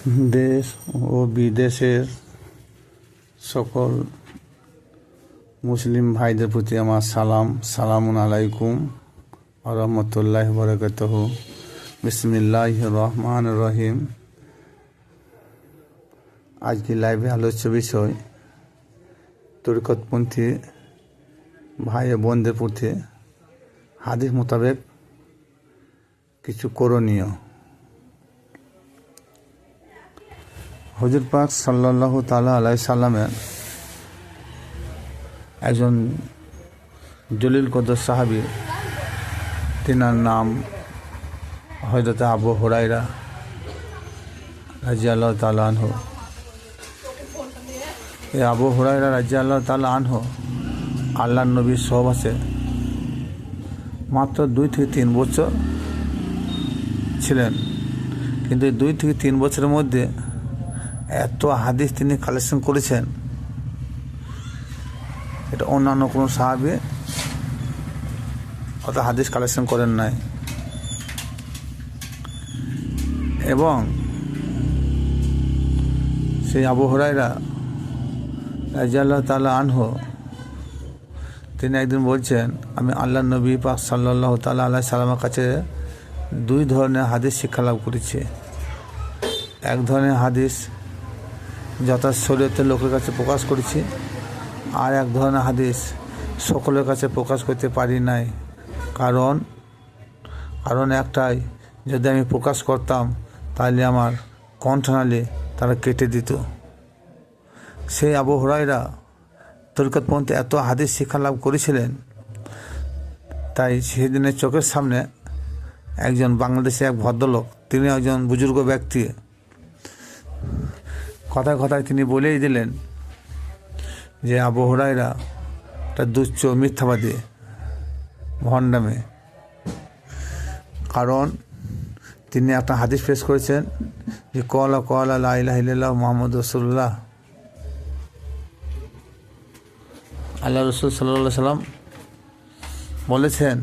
দেশ ও বিদেশের সকল মুসলিম ভাইদের প্রতি আমার সালামুন আলাইকুম ওয়া রাহমাতুল্লাহি ওয়া বারাকাতুহু। বিসমিল্লাহির রহমানির রহিম। আজকে লাইভে আলোচ্য বিষয় তরিকতপন্থী ভাই ও বোনদের প্রতি হাদিস মোতাবেক কিছু করণীয়। হুজুর পাক সাল্লাল্লাহু তাআলা আলাইহি সাল্লামের একজন জলিল কদর সাহাবী, তিনার নাম হযরত আবু হুরায়রা রাদিয়াল্লাহু তাআলা আনহু। এই আবু হুরায়রা রাদিয়াল্লাহু তাআলা আনহু আল্লাহর নবীর সহবাসে মাত্র 2 থেকে 3 বছর ছিলেন, কিন্তু এই 2 থেকে 3 বছরের মধ্যে এত হাদিস তিনি কালেকশন করেছেন, এটা অন্যান্য কোনো সাহাবী অত হাদিস কালেকশন করেন নাই। এবং সেই আবু হুরায়রা রাদিয়াল্লাহু তাআলা আনহু তিনি একদিন বলছেন, আমি আল্লাহর নবী পাক সাল্লাল্লাহু তাআলা আলাইহি সাল্লামের কাছে 2 ধরনের হাদিস শিক্ষা লাভ করেছি। এক ধরনের হাদিস যথা শরীয়তের লোকের কাছে প্রকাশ করেছি, আর এক ধরনের হাদিস সকলের কাছে প্রকাশ করতে পারি নাই। কারণ একটাই, যদি আমি প্রকাশ করতাম তাহলে আমার কণ্ঠনালী তারা কেটে দিত। সেই আবু হুরায়রা তরিকতপন্থী এত হাদিস শিক্ষা লাভ করেছিলেন, তাই সেদিনের চোখের সামনে একজন বাংলাদেশে এক ভদ্রলোক, তিনি একজন বুজুর্গ ব্যক্তি, কথায় কথায় তিনি বলেই দিলেন যে আবু হুরায়রা একটা দুচ্চ মিথ্যাবাদী, ভণ্ডামি। কারণ তিনি একটা হাদিস পেশ করেছেন যে কলা লা ইলাহা ইল্লাল্লাহ মুহাম্মাদুর রাসূলুল্লাহ। আল্লাহ রাসূল সাল্লাল্লাহু আলাইহি সাল্লাম বলেছেন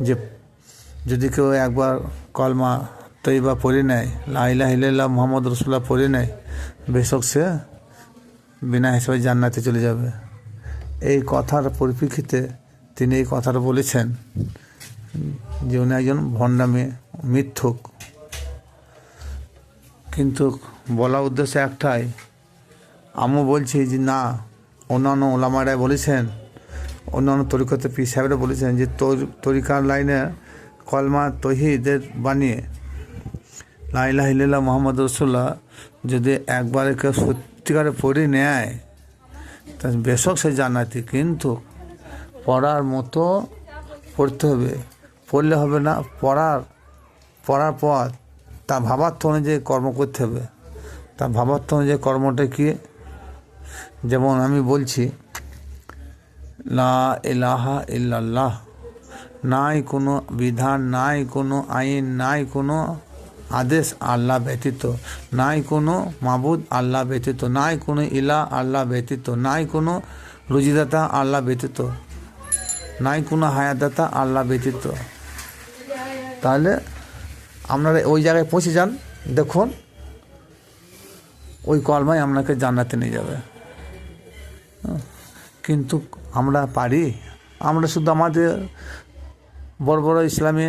যে যদি কেউ একবার কলমা তৈবা পড়ে নেয়, লা ইলাহা ইল্লাল্লাহ মুহাম্মাদুর রাসূলুল্লাহ পড়ে নেয়, বেশক সে বিনা হিসাবে জান্নাতে চলে যাবে। এই কথার পরিপ্রেক্ষিতে তিনি এই কথাটা বলেছেন যে উনি একজন ভণ্ডামি মিথ্যুক। কিন্তু বলা উদ্দেশ্য একটাই, আমিও বলছি যে না, অন্যান্য ওলামারাই বলেছেন, অন্যান্য তরিকতে পীর সাহেবরা বলেছেন যে তরিকার লাইনে কলমা তৌহিদের বানিয়ে লা ইলাহা ইল্লাল্লাহ মুহাম্মাদুর রাসূলুল্লাহ যদি একবারে কেউ সত্যিকারে পড়ে নেয় তা বেশক সে জান্নাতি। কিন্তু পড়ার মতো পড়তে হবে, পড়লে হবে না, পড়ার পর তা ভাবার্থ অনুযায়ী কর্ম করতে হবে। তা ভাবার্থ অনুযায়ী কর্মটা কি? যেমন আমি বলছি লা ইলাহা ইল্লাল্লাহ, নাই কোনো বিধান, নাই কোনো আইন, নাই কোনো আদেশ আল্লাহ ব্যতীত, নাই কোনো মাবুদ আল্লাহ ব্যতীত, নাই কোনো ইলাহ আল্লাহ ব্যতীত, নাই কোনো রুজিদাতা আল্লাহ ব্যতীত, নাই কোনো হায়াতদাতা আল্লাহ ব্যতীত। তাহলে আপনারা ওই জায়গায় পৌঁছে যান, দেখুন ওই কলমাই আপনাকে জান্নাতে নিয়ে যাবে। কিন্তু আমরা পারি? আমরা শুধু আমাদের বড় বড় ইসলামী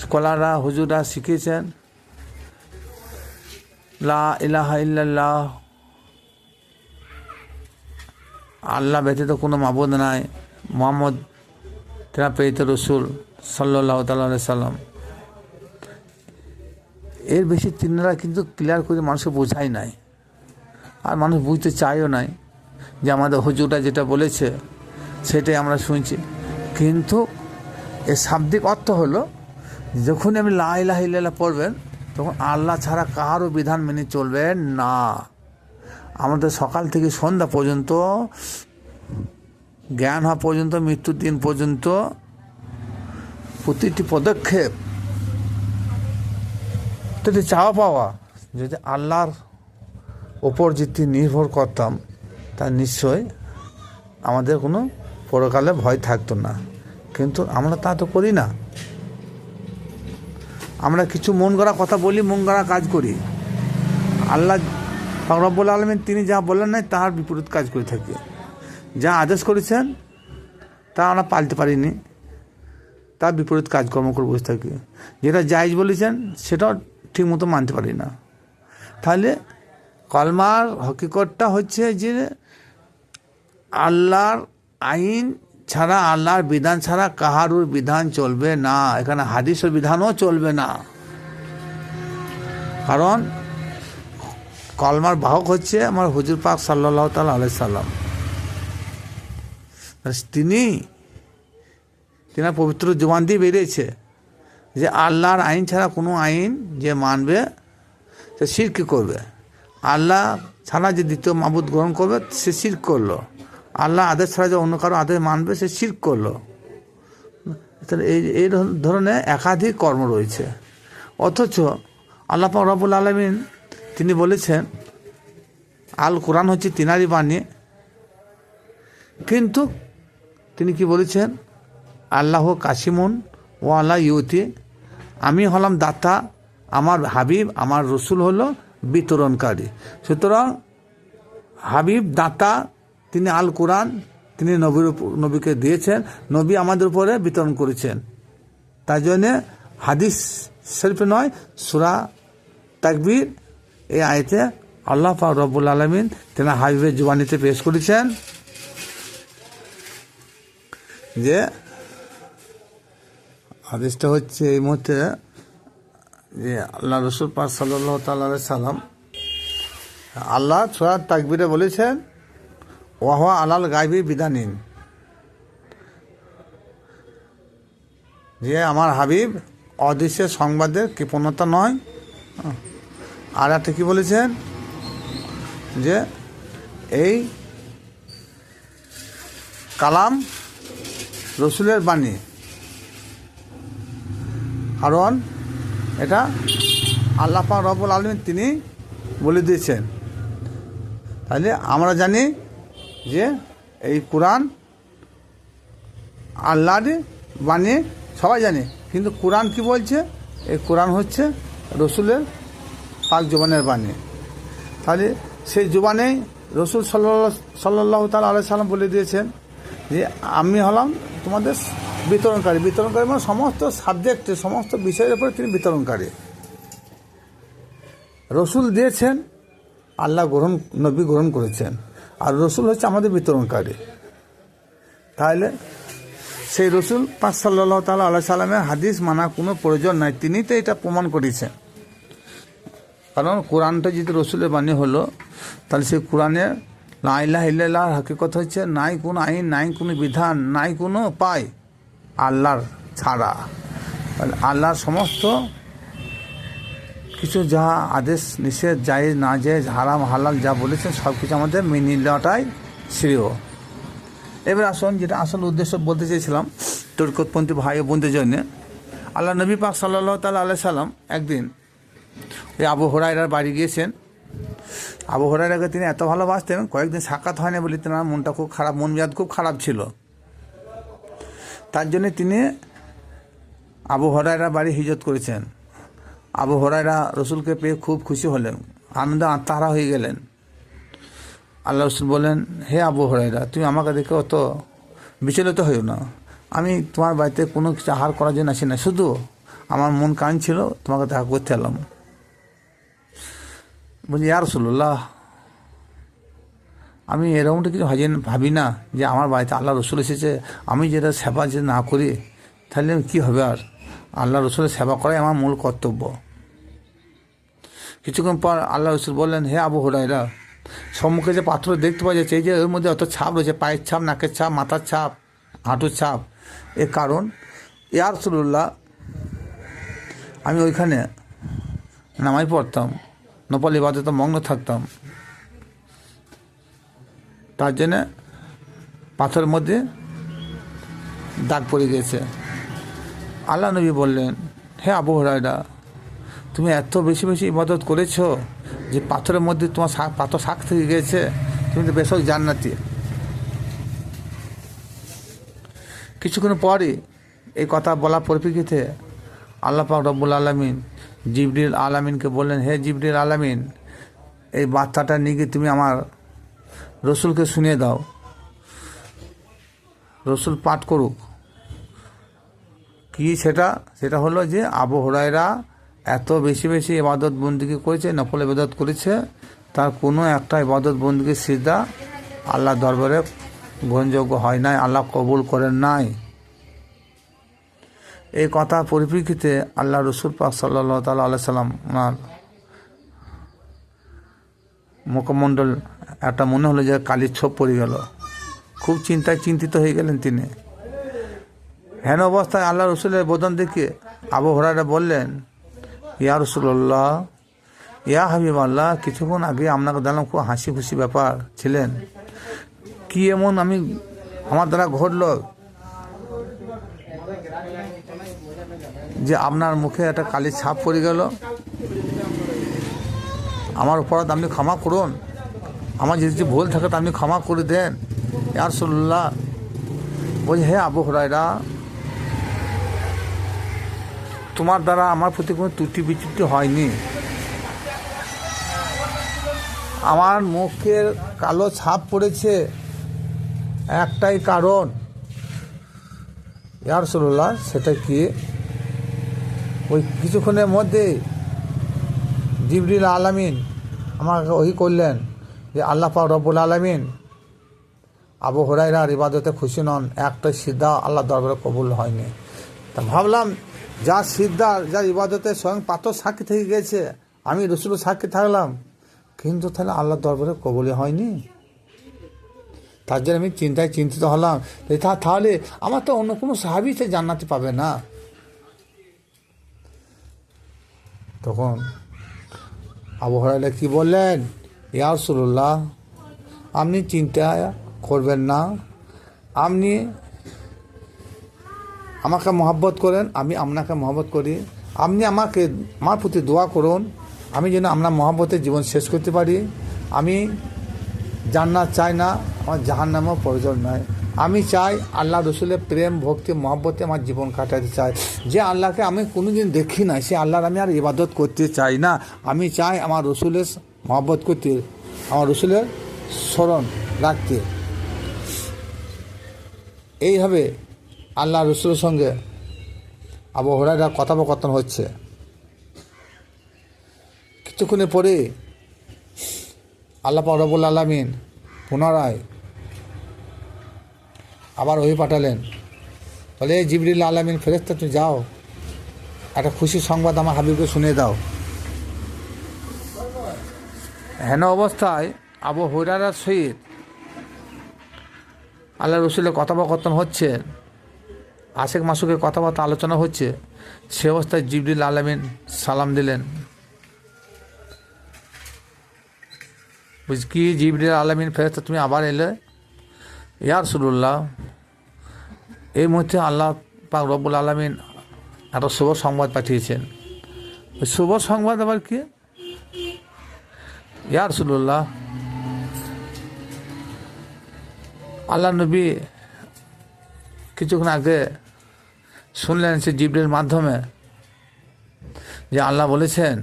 স্কলাররা, হুজুররা শিখিয়েছেন লা ইলাহা ইল্লাল্লাহ, আল্লাহ ব্যতীত কোনো মাবুদ নাই, মুহাম্মদ তেনা প্রেরিত রসুল সাল্লাল্লাহু তাআলা আলাইহি সাল্লাম। এর বেশি তিনারা কিন্তু ক্লিয়ার করে মানুষকে বোঝায় নাই, আর মানুষ বুঝতে চায়ও নাই। যে আমাদের হুজুররা যেটা বলেছে সেটাই আমরা শুনছি। কিন্তু এর শাব্দিক অর্থ হলো, যখনই আপনি লা ইলাহা ইল্লাল্লাহ পড়বেন তখন আল্লাহ ছাড়া কারও বিধান মেনে চলবেন না। আমাদের সকাল থেকে সন্ধ্যা পর্যন্ত, জ্ঞান হওয়া পর্যন্ত, মৃত্যুর দিন পর্যন্ত প্রতিটি পদক্ষেপ, প্রতিটি চাওয়া পাওয়া যদি আল্লাহর ওপর যদি নির্ভর করতাম তা নিশ্চয় আমাদের কোনো পরকালে ভয় থাকতো না। কিন্তু আমরা তা তো করি না। আমরা কিছু মন গড়া কথা বলি, মন গড়া কাজ করি। আল্লাহ পাক রব্বুল আলামিন তিনি যা বললেন নাই তার বিপরীত কাজ করে থাকি। যা আদেশ করেছেন তা আমরা পালতে পারিনি, তার বিপরীত কাজকর্ম করে বসে থাকি। যেটা জায়েজ বলেছেন সেটাও ঠিকমতো মানতে পারি না। তাহলে কলমার হকিকতটা হচ্ছে যে আল্লাহর আইন ছাড়া, আল্লাহর বিধান ছাড়া কাহারুর বিধান চলবে না। এখানে হাদিসের বিধানও চলবে না, কারণ কলমার বাহক হচ্ছে আমার হুজুর পাক সাল্লাল্লাহু তাআলা আলাইহি সাল্লাম। তিনার পবিত্র জবান দিয়ে বেরিয়েছে যে আল্লাহর আইন ছাড়া কোনো আইন যে মানবে সে শিরক করবে। আল্লাহ ছাড়া যে দ্বিতীয় মাবুদ গ্রহণ করবে সে শিরক করলো। আল্লাহ আদেশ ছাড়া যে অন্য কারো আদেশ মানবে সে শিরক করলো। এই ধরনের একাধিক কর্ম রয়েছে। অথচ আল্লাহ পাক রব্বুল আলামিন তিনি বলেছেন আল কোরআন হচ্ছে তিনারই বাণী, কিন্তু তিনি কি বলেছেন? আল্লাহ কাসিমুন ও আল্লাহ ইউতি, আমি হলাম দাতা, আমার হাবিব আমার রসুল হলো বিতরণকারী। সুতরাং হাবিব দাতা, তিনি আল কোরআন তিনি নবীকে দিয়েছেন, নবী আমাদের উপরে বিতরণ করেছেন। তাই জন্যে হাদিস শরীফে নয়, সূরা তাকবীর এই আয়াতে আল্লাহ পাক রব্বুল আলামিন তিনি হাবিবের জবানিতে পেশ করেছেন যে হাদিসটা হচ্ছে এই মুহূর্তে যে আল্লাহ রসুল পাক সাল্লাল্লাহু তাআলা আলাইহি সাল্লাম আল্লাহ সূরা তাকবীরে বলেছেন ওয়াহুয়া আলাল গায়বি বিদানিন, যে আমার হাবিব অদৃশ্যের সংবাদের কৃপণতা নয়। আর একটা কি বলেছেন যে এই কালাম রসুলের বাণী, কারণ এটা আল্লাহ পাক রব্বুল আলামিন তিনি বলে দিয়েছেন। তাহলে আমরা জানি যে এই কোরআন আল্লাহর বাণী, সবাই জানে, কিন্তু কোরআন কি বলছে? এই কোরআন হচ্ছে রসুলের পাক জবানের বাণী। তাহলে সেই জবানে রসুল সাল্লাল্লাহু তাআলা আলাইহি সাল্লাম বলে দিয়েছেন যে আমি হলাম তোমাদের বিতরণকারী। বিতরণকারী মানে সমস্ত সাবজেক্টে, সমস্ত বিষয়ের উপরে তিনি বিতরণকারী। রসুল দিয়েছেন, আল্লাহ নবী গ্রহণ করেছেন, আর রসুল হচ্ছে আমাদের বিতরণকারী। তাহলে সেই রসুল পাক সাল্লাল্লাহু তাআলা আলাইহি সাল্লামের হাদিস মানা কোনো প্রয়োজন নাই, তিনি তো এটা প্রমাণ করেছেন। কারণ কোরআনটা যদি রসুলের বাণী হলো, তাহলে সেই কোরআনে লা ইলাহা ইল্লাল্লাহর হাকিকত হচ্ছে নাই কোনো আইন, নাই কোনো বিধান, নাই কোনো উপায় আল্লাহর ছাড়া। আল্লাহর সমস্ত কিছু যা আদেশ নিষেধ, জায়েজ না জায়েজ, হারাম হালাল যা বলেছেন সব কিছু আমাদের মেনে নেওয়াটাই শ্রেয়। এবার আসুন, যেটা আসল উদ্দেশ্য বলতে চেয়েছিলাম তরিকতপন্থী ভাই ও বোনদের জন্য, আল্লাহ নবী পাক সাল্লাল্লাহু তাআলা আলাইহি সাল্লাম একদিন ওই আবু হুরায়রার বাড়ি গিয়েছেন। আবু হুরায়রাকে তিনি এত ভালোবাসতেন, কয়েকদিন সাক্ষাৎ হয় না বলে তেনার মনটা খুব খারাপ, মন মেজাজ খুব খারাপ ছিল। তার জন্যে তিনি আবু হুরায়রার বাড়ি হিজরত করেছেন। আবু হুরায়রা রসুলকে পেয়ে খুব খুশি হলেন, আনন্দে আত্মহারা হয়ে গেলেন। আল্লাহ রসুল বলেন, হে আবু হুরায়রা, তুমি আমাকে দেখে অত বিচলিত হইও না। আমি তোমার বাড়িতে কোনো কিছু আহার করার জন্য আসি না, শুধু আমার মন কান ছিল তোমাকে দেখা করতে এলাম। বলছি, ইয়া রাসূলুল্লাহ, আমি এরকমটা কিছু ভাবি না যে আমার বাড়িতে আল্লাহ রসুল এসেছে, আমি যেটা সেবা যে না করি তাহলে কী হবে? আর আল্লাহ রসুলের সেবা করাই আমার মূল কর্তব্য। কিছুক্ষণ পর আল্লাহ রসুল বললেন, হে আবু হুরায়রা, সম্মুখে যে পাথর দেখতে পাওয়া যাচ্ছে, এই যে এর মধ্যে অত ছাপ রয়েছে, পায়ের ছাপ, নাকের ছাপ, মাথার ছাপ, হাঁটুর ছাপ, এর কারণ ইয়া রাসূলুল্লাহ আমি ওইখানে নামাজ পড়তাম, নফল ইবাদতে মগ্ন থাকতাম, তার জন্যে পাথরের মধ্যে দাগ পড়ে গেছে। আল্লাহ নবী বললেন, হে আবু হুরায়রা, তুমি এত বেশি বেশি ইবাদত করেছো যে পাথরের মধ্যে তোমার পাথর শাক থেকে গেছে, তুমি তো বেশ জান্নাতি। কিছুক্ষণ পরে এই কথা বলার পরিপ্রেক্ষিতে আল্লাহ পাক রব্বুল আলামিন জিবরিল আলামিনকে বললেন, হে জিবরিল আলামিন, এই বার্তাটা নিয়ে গিয়ে তুমি আমার রসুলকে শুনিয়ে দাও, রসুল পাঠ করুক। কি সেটা হলো যে আবু হুরায়রা এত বেশি বেশি ইবাদত বন্দিগি করেছে, নফল ইবাদত করেছে, তার কোনো একটা ইবাদত বন্দিগি সিজদা আল্লাহ দরবারে গ্রহণযোগ্য হয় নাই, আল্লাহ কবুল করেন নাই। এই কথার পরিপ্রেক্ষিতে আল্লাহ রসুল পাক সাল্লাল্লাহু তাআলা আলাইহি সাল্লাম ওনার মুখমণ্ডল একটা মনে হলো যে কালির ছোপ পড়ে গেল, খুব চিন্তিত হয়ে গেলেন তিনি। হেন অবস্থায় আল্লাহ রসুলের বদন দেখে আবু হুরায়রা বললেন, ইয়া রাসূলুল্লাহ, ইয়া হাবিবাল্লাহ, কিছুক্ষণ আগে আপনাকে দেখলাম খুব হাসি খুশি ব্যাপার ছিলেন, কি এমন আমার দ্বারা ঘটল যে আপনার মুখে একটা কালির ছাপ পড়ে গেল? আমার অপরাধ আপনি ক্ষমা করুন, আমার যদি ভুল থাকে তো আপনি ক্ষমা করে দেন ইয়া রাসূলুল্লাহ। বলছে, হে আবু হুরায়রা, তোমার দ্বারা আমার প্রতি কোনো ত্রুটি বিচ্যুতি হয়নি, আমার মুখের কালো ছাপ পড়েছে একটাই কারণ ইয়া রাসূলুল্লাহ, সেটা কি? ওই কিছুক্ষণের মধ্যে জিবরিল আলামিন আমাকে ওহি করলেন যে আল্লাহ পাক রব্বুল আলামিন আবু হুরায়রার ইবাদতে খুশি নন, একটা সিজদা আল্লাহ দরবারে কবুল হয়নি। তা ভাবলাম, যার সিজদা, যার ইবাদতে স্বয়ং পাথর সাক্ষী থেকে গেছে, আমি রসুল সাক্ষী থাকলাম, কিন্তু তাহলে আল্লাহ দরবারে কবুলই হয়নি। তার জন্য আমি চিন্তিত হলাম, তাহলে আমার তো অন্য কোনো সাহাবী সে জান্নাতে পাবে না। তখন আবু হুরায়রা কি বললেন, ইয়া রাসূলুল্লাহ, আপনি চিন্তা করবেন না, আপনি আমাকে মহব্বত করেন, আমি আপনাকে মহব্বত করি, আপনি আমার প্রতি দোয়া করুন, আমি যেন আপনার মহব্বতে জীবন শেষ করতে পারি। আমি জান্নাত চাই না, আমার জাহান্নামও প্রয়োজন নয়, আমি চাই আল্লাহ রসুলের প্রেম ভক্তি মহব্বতে আমার জীবন কাটাতে চাই। যে আল্লাহকে আমি কোনোদিন দেখি না, সে আল্লাহর আমি আর ইবাদত করতে চাই না, আমি চাই আমার রসুলের মহব্বত করতে, আমার রসুলের স্মরণ রাখতে। এইভাবে আল্লাহ রসুলের সঙ্গে আবু হুরায়রা কথোপকথন হচ্ছে। কিছুক্ষণের পরে আল্লাহ পাক রব্বুল আলামিন পুনরায় আবার ওহি পাঠালেন, বলে, জিবরিল আলামিন ফেরেশতা, তুমি যাও, একটা খুশি সংবাদ আমার হাবিবকে শুনিয়ে দাও। হেন অবস্থায় আবু হুরায়রার সহিত আল্লাহ রসুলের কথোপকথন হচ্ছে, আশেক মাসুকের কথাবার্তা আলোচনা হচ্ছে। সে অবস্থায় জিবরিল আলামিন সালাম দিলেন। বুঝ কি জিবরিল আলামিন ফেরেশতা, তুমি আবার এলে? ইয়া রাসূলুল্লাহ, এই মুহূর্তে আল্লাহ পাক রব্বুল আলামিন একটা শুভ সংবাদ পাঠিয়েছেন। ওই শুভ সংবাদ আবার কি? ইয়া রাসূলুল্লাহ, আল্লাহ নবী কিছুক্ষণ আগে শুনলেন সে জিবরিলের মাধ্যমে যে আল্লাহ বলেছেন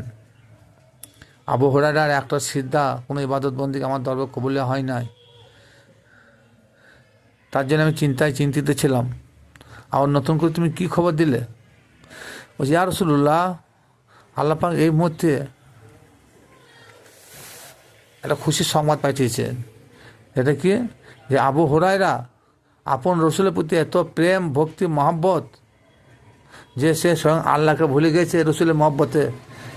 আবু হুরায়রার একটা সিজদা কোনো ইবাদত বন্দি আমার দরবারে কবুল হয় নাই। তার জন্য আমি চিন্তিত ছিলাম। আবার নতুন করে তুমি কি খবর দিলে? বলছি, ইয়া রাসূলুল্লাহ, আল্লাহ পাক এই মুহূর্তে একটা খুশির সংবাদ পাঠিয়েছেন। এটা কি? যে আবু হুরায়রা আপন রসুলের প্রতি এত প্রেম ভক্তি মহব্বত যে সে স্বয়ং আল্লাহকে ভুলে গেছে রসুলের মহব্বতে।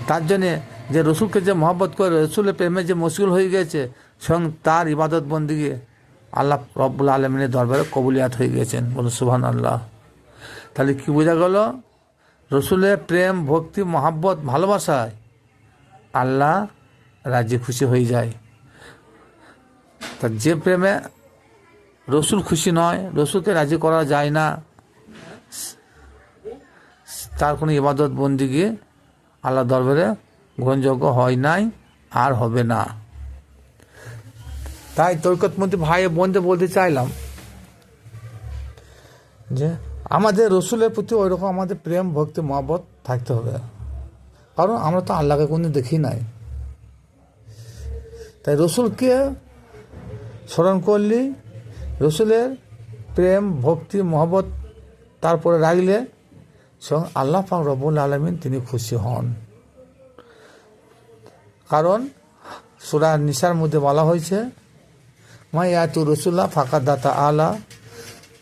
তার জন্যে যে রসুলকে যে মহব্বত করে রসুলের প্রেমে যে মশগুল হয়ে গেছে, স্বয়ং তার ইবাদত বন্দিগে আল্লাহ রব্বুল আলমিনের দরবারে কবুলিয়াত হয়ে গেছেন। বলো সুবহানাল্লাহ। তাহলে কি বোঝা গেল? রসুলের প্রেম ভক্তি মহব্বত ভালোবাসায় আল্লাহ রাজি খুশি হয়ে যায়। তা যে প্রেমে রসুল খুশি নয়, রসুলকে রাজি করা যায় না, তার কোনো ইবাদত বন্দিগি আল্লাহ দরবারে গ্রহণযোগ্য হয় নাই আর হবে না। তাই তরিকতমন্ত্রী ভাই বোনদের বলতে চাইলাম যে আমাদের রসুলের প্রতি ওই রকম আমাদের প্রেম ভক্তি মহব্বত থাকতে হবে, কারণ আমরা তো আল্লাহকে কোনোদিন দেখি নাই। তাই রসুলকে স্মরণ করলি, রসুলের প্রেম ভক্তি মহব্বত তারপরে রাখলে স্বয়ং আল্লাহ পাক রব্বুল আলামিন তিনি খুশি হন। কারণ সূরা নিসার মধ্যে বলা হয়েছে, মা ইয়াতু রসুল্লাহ ফাঁকা দাতা আলা,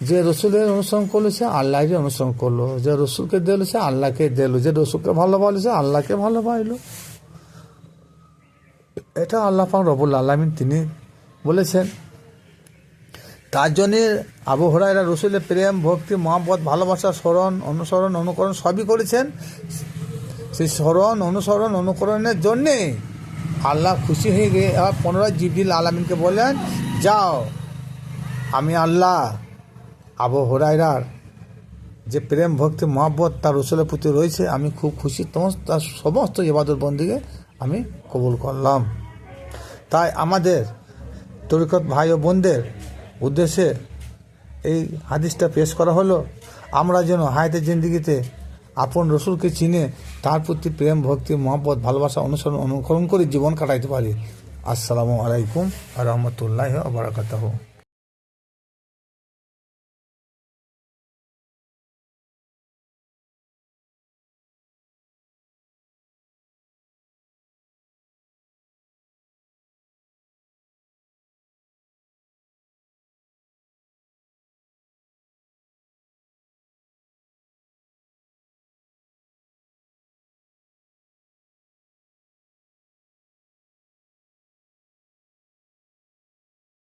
যে রসুলের অনুসরণ করলো সে আল্লাহকে অনুসরণ করলো, যে রসুলকে দিল সে আল্লাহকে দিল, যে রসুলকে ভালোবাসলো সে আল্লাহকে ভালোবাসলো। এটা আল্লাহ পাক রব্বুল আলামিন তিনি বলেছেন। তার জন্যে আবু হুরায়রা রসুলের প্রেম ভক্তি মহব্বত ভালোবাসা স্মরণ অনুসরণ অনুকরণ সবই করেছেন। সেই স্মরণ অনুসরণ অনুকরণের জন্যে আল্লাহ খুশি হয়ে গিয়ে আবার পুনরায় জিবরিল আলামিনকে বললেন, যাও আমি আল্লাহ আবু হুরায়রার যে প্রেম ভক্তি মহব্বত তার রসুলের প্রতি রয়েছে, আমি খুব খুশি, তার সমস্ত ইবাদত বন্দিকে আমি কবুল করলাম। তাই আমাদের তরিকত ভাই ও বোনদের উদ্দেশ্যে এই হাদিসটা পেশ করা হলো, আমরা যেন হায়াতের জিন্দিগিতে আপন রসুলকে চিনে তার প্রতি প্রেম ভক্তি মহব্বত ভালোবাসা অনুসরণ অনুকরণ করে জীবন কাটাইতে পারি। আসসালামু আলাইকুম ওয়া রাহমাতুল্লাহি ওয়া বারাকাতুহু।